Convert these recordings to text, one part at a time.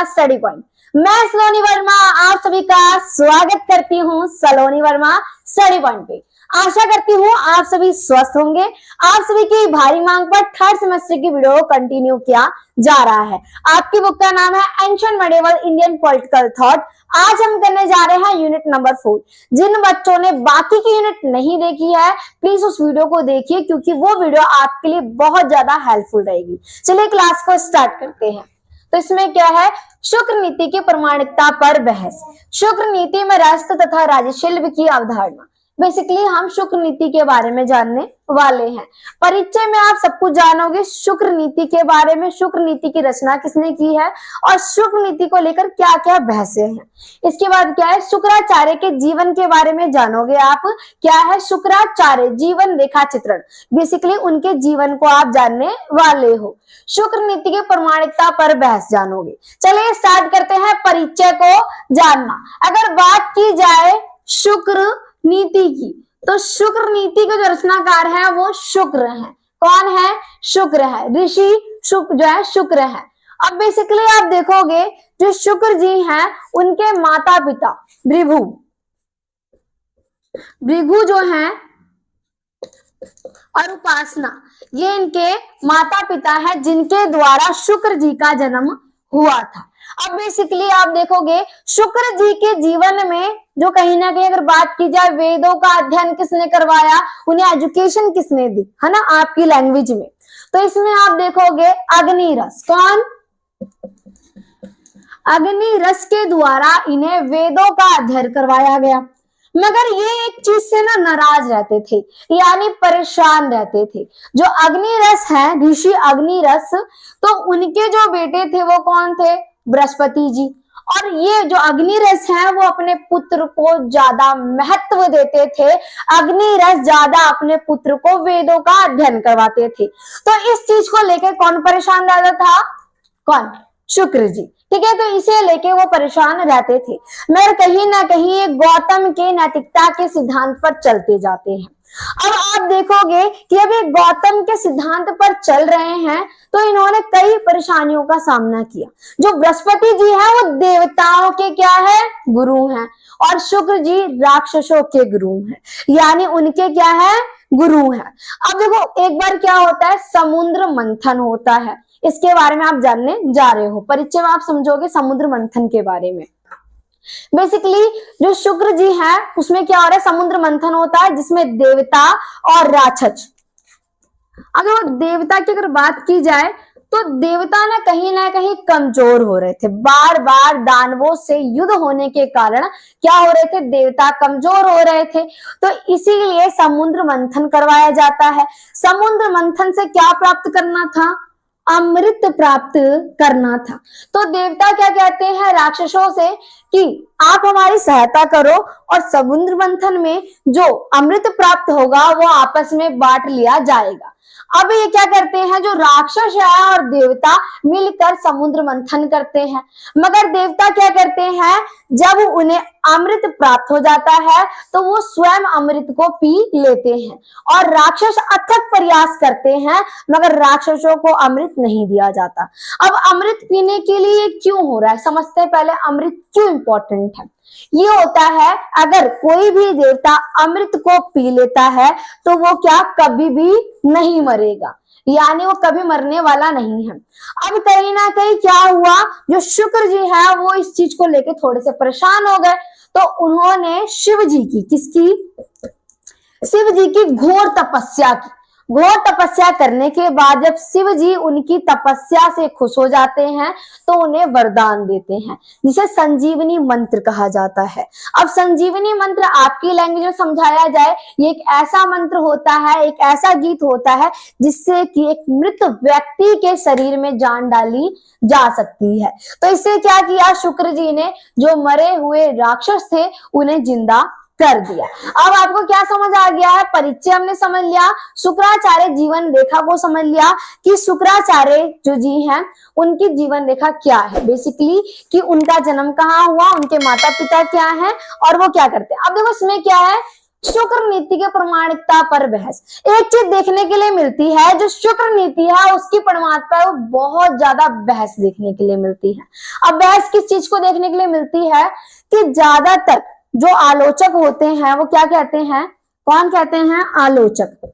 Verma study point. मैं सलोनी वर्मा आप सभी का स्वागत करती हूँ सलोनी वर्मा स्टडी पॉइंट पे। आशा करती हूँ आप सभी स्वस्थ होंगे। आप सभी की भारी मांग पर थर्ड सेमेस्टर की वीडियो कंटिन्यू किया जा रहा है। आपकी बुक का नाम है ancient medieval Indian political thought. आज हम करने जा रहे हैं यूनिट नंबर 4। जिन बच्चों ने बाकी की यूनिट नहीं देखी है प्लीज उस वीडियो को देखिए, क्योंकि वो वीडियो आपके लिए बहुत ज्यादा हेल्पफुल रहेगी। चलिए क्लास को स्टार्ट करते हैं। तो इसमें क्या है, शुक्र नीति की प्रमाणिकता पर बहस। शुक्र नीति में राष्ट्र तथा राजशिल्प की अवधारणा। बेसिकली हम शुक्र नीति के बारे में जानने वाले हैं। परिचय में आप सब कुछ जानोगे शुक्र नीति के बारे में, शुक्र नीति की रचना किसने की है और शुक्र नीति को लेकर क्या क्या बहसें हैं। इसके बाद क्या है, शुक्राचार्य के जीवन के बारे में जानोगे आप। क्या है शुक्राचार्य जीवन रेखा चित्रण, बेसिकली उनके जीवन को आप जानने वाले हो। शुक्र नीति की प्रमाणिकता पर बहस जानोगे। चलिए स्टार्ट करते हैं परिचय को जानना। अगर बात की जाए शुक्र नीति की, तो शुक्र नीति के जो रचनाकार है वो शुक्र है। कौन है? शुक्र है। ऋषि शुक्र जो है शुक्र है। अब बेसिकली आप देखोगे जो शुक्र जी हैं उनके माता पिता भृगु जो हैं और उपासना, ये इनके माता पिता हैं जिनके द्वारा शुक्र जी का जन्म हुआ था। अब बेसिकली आप देखोगे शुक्र जी के जीवन में जो कहीं ना कहीं अगर बात की जाए वेदों का अध्ययन किसने करवाया, उन्हें एजुकेशन किसने दी, है ना, आपकी लैंग्वेज में। तो इसमें आप देखोगे अग्निरस। कौन? अग्निरस के द्वारा इन्हें वेदों का अध्ययन करवाया गया। मगर ये एक चीज से ना नाराज रहते थे, यानी परेशान रहते थे। जो अग्निरस है, ऋषि अग्निरस, तो उनके जो बेटे थे वो कौन थे? बृहस्पति जी। और ये जो अग्निरस है वो अपने पुत्र को ज्यादा महत्व देते थे। अग्निरस ज्यादा अपने पुत्र को वेदों का अध्ययन करवाते थे। तो इस चीज को लेकर कौन परेशान रहता था? कौन? शुक्र जी। ठीक है, तो इसे लेके वो परेशान रहते थे। मगर कहीं ना कहीं ये गौतम के नैतिकता के सिद्धांत पर चलते जाते हैं। अब आप देखोगे कि अब ये गौतम के सिद्धांत पर चल रहे हैं तो इन्होंने कई परेशानियों का सामना किया। जो बृहस्पति जी है वो देवताओं के क्या है? गुरु हैं। और शुक्र जी राक्षसों के गुरु हैं, यानी उनके क्या है? गुरु हैं। अब देखो एक बार क्या होता है, समुद्र मंथन होता है। इसके बारे में आप जानने जा रहे हो। परिचय में आप समझोगे समुद्र मंथन के बारे में। बेसिकली जो शुक्र जी है उसमें क्या हो रहा है, समुद्र मंथन होता है जिसमें देवता और राक्षस। अगर देवता की अगर बात की जाए तो देवता ना कहीं कमजोर हो रहे थे। बार बार दानवों से युद्ध होने के कारण क्या हो रहे थे, देवता कमजोर हो रहे थे। तो इसीलिए समुद्र मंथन करवाया जाता है। समुद्र मंथन से क्या प्राप्त करना था? अमृत प्राप्त करना था। तो देवता क्या कहते हैं राक्षसों से कि आप हमारी सहायता करो और समुद्र मंथन में जो अमृत प्राप्त होगा वो आपस में बांट लिया जाएगा। अब ये क्या करते हैं, जो राक्षस है और देवता मिलकर समुद्र मंथन करते हैं। मगर देवता क्या करते हैं, जब उन्हें अमृत प्राप्त हो जाता है तो वो स्वयं अमृत को पी लेते हैं। और राक्षस अथक प्रयास करते हैं मगर राक्षसों को अमृत नहीं दिया जाता। अब अमृत पीने के लिए क्यों हो रहा है, समझते हैं पहले अमृत क्यों इंपॉर्टेंट है। ये होता है अगर कोई भी देवता अमृत को पी लेता है तो वो क्या कभी भी नहीं मरेगा, यानी वो कभी मरने वाला नहीं है। अब कहीं ना कहीं क्या हुआ, जो शुक्र जी है वो इस चीज को लेके थोड़े से परेशान हो गए। तो उन्होंने शिव जी की, किसकी? शिव जी की घोर तपस्या की। घोर तपस्या करने के बाद जब शिव जी उनकी तपस्या से खुश हो जाते हैं तो उन्हें वरदान देते हैं, जिसे संजीवनी मंत्र कहा जाता है। अब संजीवनी मंत्र आपकी लैंग्वेज में समझाया जाए, ये एक ऐसा मंत्र होता है, एक ऐसा गीत होता है जिससे कि एक मृत व्यक्ति के शरीर में जान डाली जा सकती है। तो इससे क्या किया शुक्र जी ने, जो मरे हुए राक्षस थे उन्हें जिंदा कर दिया। अब आपको क्या समझ आ गया है, परिचय हमने समझ लिया, शुक्राचार्य जीवन रेखा को समझ लिया कि शुक्राचार्य जो जी हैं उनकी जीवन रेखा क्या है, बेसिकली कि उनका जन्म कहाँ हुआ, उनके माता पिता क्या हैं और वो क्या करते हैं। अब देखो इसमें क्या है, शुक्र नीति के प्रमाणिकता पर बहस। एक चीज देखने के लिए मिलती है, जो शुक्र नीति है उसकी प्रमाणिकता है वो बहुत ज्यादा बहस देखने के लिए मिलती है। अब बहस किस चीज को देखने के लिए मिलती है कि ज्यादातर जो आलोचक होते हैं वो क्या कहते हैं, कौन कहते हैं, आलोचक।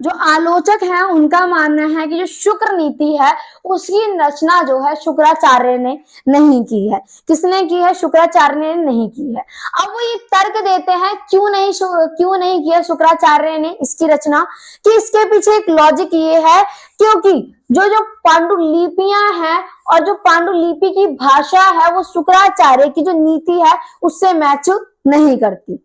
जो आलोचक हैं उनका मानना है कि जो शुक्र नीति है उसकी रचना जो है शुक्राचार्य ने नहीं की है। किसने की है, शुक्राचार्य ने नहीं की है। अब वो ये तर्क देते हैं क्यों नहीं किया शुक्राचार्य ने इसकी रचना, कि इसके पीछे एक लॉजिक ये है क्योंकि जो पांडुलिपियां हैं और जो पांडुलिपि की भाषा है वो शुक्राचार्य की जो नीति है उससे मैच नहीं करती।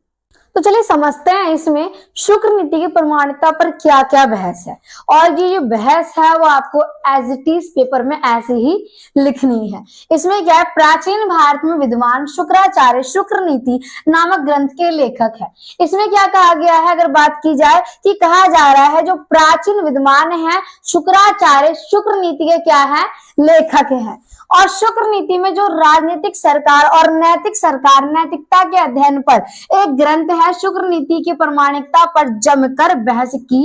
तो चलिए समझते हैं इसमें शुक्र नीति की प्रमाणिकता पर क्या क्या बहस है, और ये जो बहस है वो आपको एज इट इज पेपर में ऐसे ही लिखनी है। इसमें क्या है, प्राचीन भारत में विद्वान शुक्राचार्य शुक्र नीति नामक ग्रंथ के लेखक है। इसमें क्या कहा गया है, अगर बात की जाए कि कहा जा रहा है जो प्राचीन विद्वान है शुक्राचार्य शुक्र नीति के क्या है, लेखक है। और शुक्र नीति में जो राजनीतिक सरकार और नैतिक सरकार नैतिकता के अध्ययन पर एक ग्रंथ है, शुक्र नीति की प्रमाणिकता पर जमकर बहस की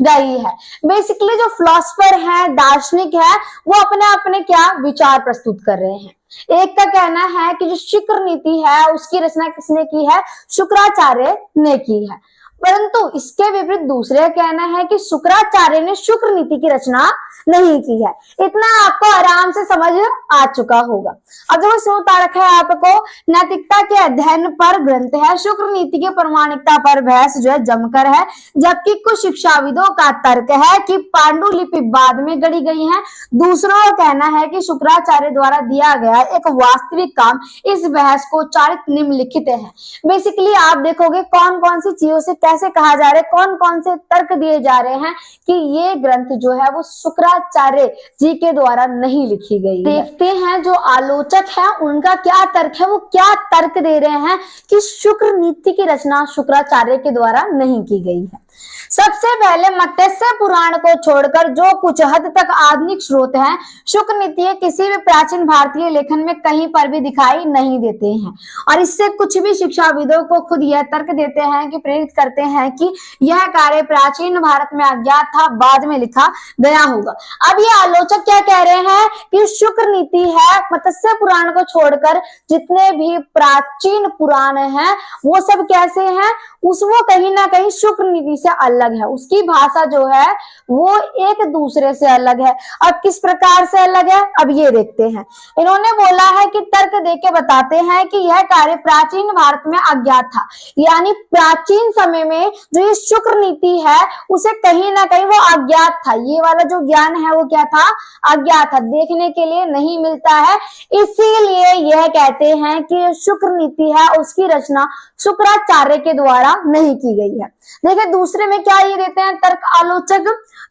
गई है। बेसिकली जो फिलोसफर है, दार्शनिक है, वो अपने अपने क्या विचार प्रस्तुत कर रहे हैं। एक का कहना है कि जो शुक्र नीति है उसकी रचना किसने की है, शुक्राचार्य ने की है, परंतु इसके विपरीत दूसरे का कहना है कि शुक्राचार्य ने शुक्र नीति की रचना नहीं की है। इतना आपको आराम से समझ आ चुका होगा। अब देखो इसमें उतार रखा है आपको नैतिकता के अध्ययन पर ग्रंथ है, शुक्र नीति के प्रमाणिकता पर बहस जो है जमकर है, जबकि कुछ शिक्षाविदों का तर्क है कि पांडुलिपि बाद में गढ़ी गई है। दूसरों का कहना है कि शुक्राचार्य द्वारा दिया गया एक वास्तविक काम इस बहस को चारित निम्नलिखित है। बेसिकली आप देखोगे कौन कौन सी चीजों से कैसे कहा जा रहा है, कौन कौन से तर्क दिए जा रहे हैं कि ये ग्रंथ जो है वो शुक्राचार्य जी के द्वारा नहीं लिखी गई है। देखते हैं जो आलोचक है उनका क्या तर्क है, वो क्या तर्क दे रहे हैं कि शुक्र नीति की रचना शुक्राचार्य के द्वारा नहीं की गई है। सबसे पहले मत्स्य पुराण को छोड़कर जो कुछ हद तक आधुनिक स्रोत हैं, शुक्र नीति किसी भी प्राचीन भारतीय लेखन में कहीं पर भी दिखाई नहीं देते हैं। और इससे कुछ भी शिक्षाविदों को खुद यह तर्क देते हैं कि प्रेरित करते हैं कि यह कार्य प्राचीन भारत में अज्ञात था, बाद में लिखा गया होगा। अब ये आलोचक क्या कह रहे हैं कि शुक्र नीति है मत्स्य पुराण को छोड़कर जितने भी प्राचीन पुराण हैं वो सब कैसे हैं, वो कहीं ना कहीं शुक्र नीति से अलग है। उसकी भाषा जो है वो एक दूसरे से अलग है। अब किस प्रकार से अलग है, अब ये देखते हैं। इन्होंने बोला है कि तर्क देके बताते हैं कि यह कार्य प्राचीन भारत में अज्ञात था, यानी प्राचीन समय में जो ये शुक्र नीति है उसे कहीं ना कहीं वो अज्ञात था। ये वाला जो ज्ञान है वो क्या था, अज्ञात था, देखने के लिए नहीं मिलता है। इसीलिए यह कहते हैं कि शुक्र नीति है उसकी रचना शुक्राचार्य के द्वारा नहीं की गई है। देखिए दूसरे में क्या ये देते हैं तर्क आलोचक,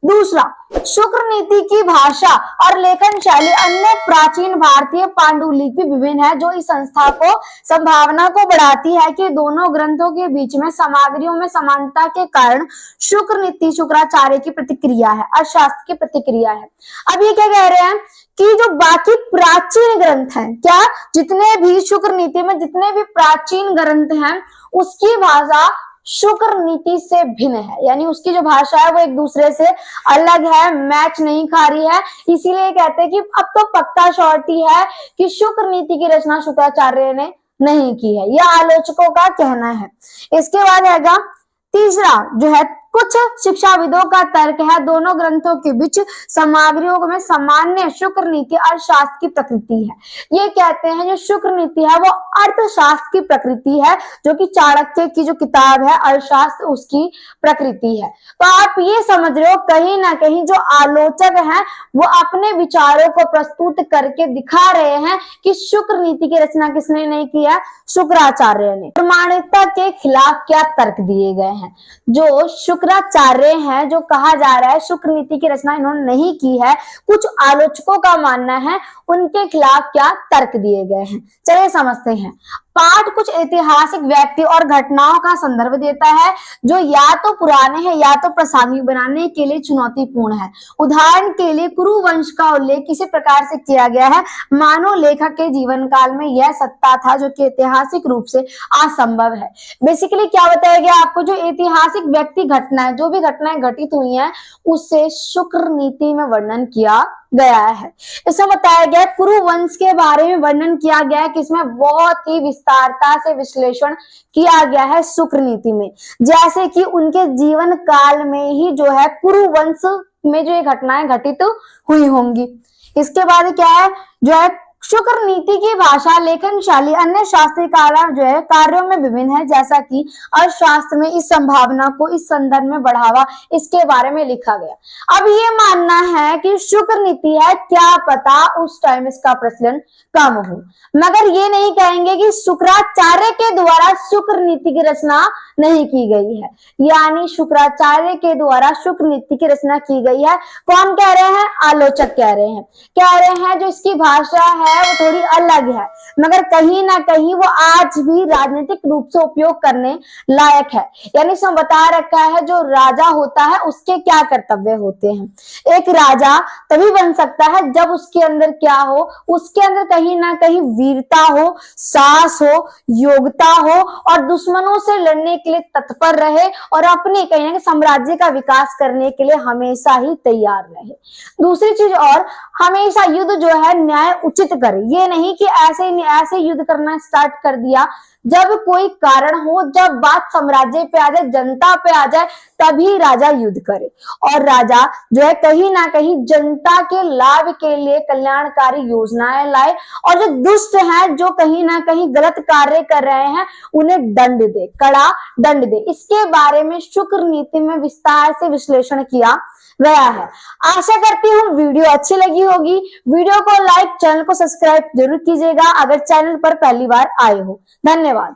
दूसरा शुक्र नीति की भाषा और लेखन शैली अन्य प्राचीन भारतीय पांडुलिपि विभिन्न है, जो इस संस्था को संभावना को बढ़ाती है कि दोनों ग्रंथों के बीच में सामग्रियों में समानता के कारण शुक्र नीति शुक्राचार्य की प्रतिक्रिया है, अर्थशास्त्र की प्रतिक्रिया है। अब ये क्या कह रहे हैं कि जो बाकी प्राचीन ग्रंथ हैं, क्या जितने भी शुक्र नीति में जितने भी प्राचीन ग्रंथ हैं उसकी भाषा शुक्र नीति से भिन्न है, यानी उसकी जो भाषा है वो एक दूसरे से अलग है, मैच नहीं खा रही है। इसीलिए कहते हैं कि अब तो पक्का श्योरिटी है कि शुक्र नीति की रचना शुक्राचार्य ने नहीं की है, यह आलोचकों का कहना है। इसके बाद आएगा तीसरा जो है कुछ शिक्षाविदों का तर्क है दोनों ग्रंथों के बीच सामग्रियों में सामान्य शुक्र नीति अर्थशास्त्र की प्रकृति है। ये कहते हैं जो शुक्र नीति है वो अर्थशास्त्र की प्रकृति है, जो कि चाणक्य की जो किताब है अर्थशास्त्र उसकी प्रकृति है। तो आप ये समझ रहे हो कहीं ना कहीं जो आलोचक हैं वो अपने विचारों को प्रस्तुत करके दिखा रहे हैं कि शुक्र नीति की रचना किसने नहीं की है, शुक्राचार्य ने। प्रमाणिकता के खिलाफ क्या तर्क दिए गए हैं, जो शुक्राचार्य हैं, जो कहा जा रहा है शुक्र नीति की रचना इन्होंने नहीं की है, कुछ आलोचकों का मानना है, उनके खिलाफ क्या तर्क दिए गए हैं, चलिए समझते हैं। पाठ कुछ ऐतिहासिक व्यक्ति और घटनाओं का संदर्भ देता है जो या तो पुराने हैं या तो प्रासंगिक बनाने के लिए चुनौतीपूर्ण है। उदाहरण के लिए कुरु वंश का उल्लेख किसी प्रकार से किया गया है मानो लेखक के जीवन काल में यह सत्ता था जो कि ऐतिहासिक रूप से असंभव है। बेसिकली क्या बताया गया आपको, जो ऐतिहासिक व्यक्ति घटनाएं, जो भी घटनाएं घटित हुई हैं उससे शुक्र नीति में वर्णन किया गया है। इसमें बताया गया कुरु वंश के बारे में वर्णन किया गया है, किसमें बहुत ही विस्तारता से विश्लेषण किया गया है शुक्र नीति में। जैसे कि उनके जीवन काल में ही जो है कुरु वंश में जो ये घटनाएं घटित हुई होंगी। इसके बाद क्या है, जो है शुक्र नीति की भाषा लेखन शैली अन्य शास्त्रीय जो है कार्यों में विभिन्न है, जैसा कि अर्थशास्त्र में इस संभावना को इस संदर्भ में बढ़ावा इसके बारे में लिखा गया। अब ये मानना है कि शुक्र नीति है, क्या पता उस टाइम इसका प्रचलन कम हो, मगर ये नहीं कहेंगे कि शुक्राचार्य के द्वारा शुक्र नीति की रचना नहीं की गई है, यानी शुक्राचार्य के द्वारा शुक्र नीति की रचना की गई है। कौन कह रहे हैं? आलोचक कह रहे हैं जो इसकी भाषा है वो थोड़ी अलग है, मगर कहीं ना कहीं वो आज भी राजनीतिक रूप से उपयोग करने लायक है। यानी इसमें बता रखा है जो राजा होता है उसके क्या कर्तव्य होते हैं। एक राजा तभी बन सकता है जब उसके अंदर क्या हो, उसके अंदर कहीं ना कहीं वीरता हो, साहस हो, योग्यता हो और दुश्मनों से लड़ने के लिए तत्पर रहे और अपने कहीं ना कहीं साम्राज्य का विकास करने के लिए हमेशा ही तैयार रहे। दूसरी चीज और, हमेशा युद्ध जो है न्याय उचित करे, ये नहीं कि ऐसे युद्ध करना स्टार्ट कर दिया जब कोई कारण हो, जब बात साम्राज्य पे आ जाए, जनता पे आ जाए, तभी राजा युद्ध करे। और राजा जो है कहीं ना कहीं जनता के लाभ के लिए कल्याणकारी योजनाएं लाए और जो दुष्ट हैं, जो कहीं ना कहीं गलत कार्य कर रहे हैं, उन्हें दंड दे, कड़ा दंड दे। इसके बारे में शुक्र नीति में विस्तार से विश्लेषण किया गया है। आशा करती हूँ वीडियो अच्छी लगी होगी। वीडियो को लाइक, चैनल को सब्सक्राइब जरूर कीजिएगा अगर चैनल पर पहली बार आए हो। धन्यवाद।